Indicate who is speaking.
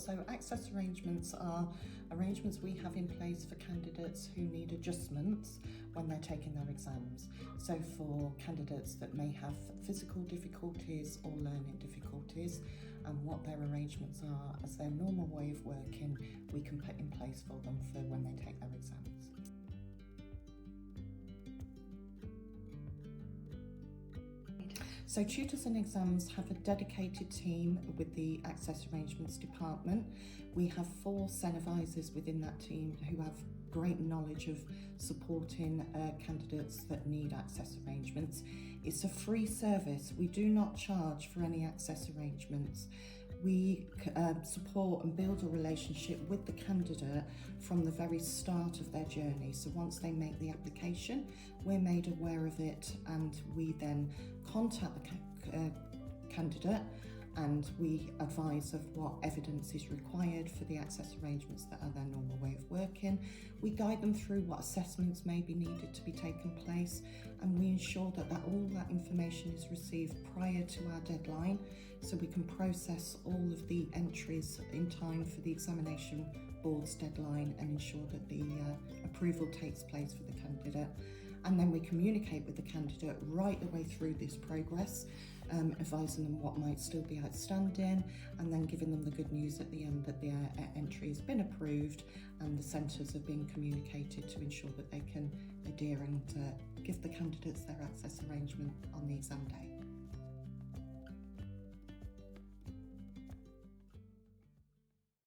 Speaker 1: So access arrangements are arrangements we have in place for candidates who need adjustments when they're taking their exams. So for candidates that may have physical difficulties or learning difficulties, and what their arrangements are as their normal way of working, we can put in place for them for when they take their exams. So Tutors and Exams have a dedicated team with the Access Arrangements Department. We have 4 SEN advisors within that team who have great knowledge of supporting candidates that need access arrangements. It's a free service. We do not charge for any access arrangements. We support and build a relationship with the candidate from the very start of their journey. So once they make the application, we're made aware of it, and we then contact the candidate and we advise of what evidence is required for the access arrangements that are their normal way of working. We guide them through what assessments may be needed to be taken place, and we ensure that all that information is received prior to our deadline, so we can process all of the entries in time for the examination board's deadline and ensure that the approval takes place for the candidate. And then we communicate with the candidate right the way through this progress, advising them what might still be outstanding, and then giving them the good news at the end that their entry has been approved and the centres have been communicated to ensure that they can adhere and give the candidates their access arrangement on the exam day.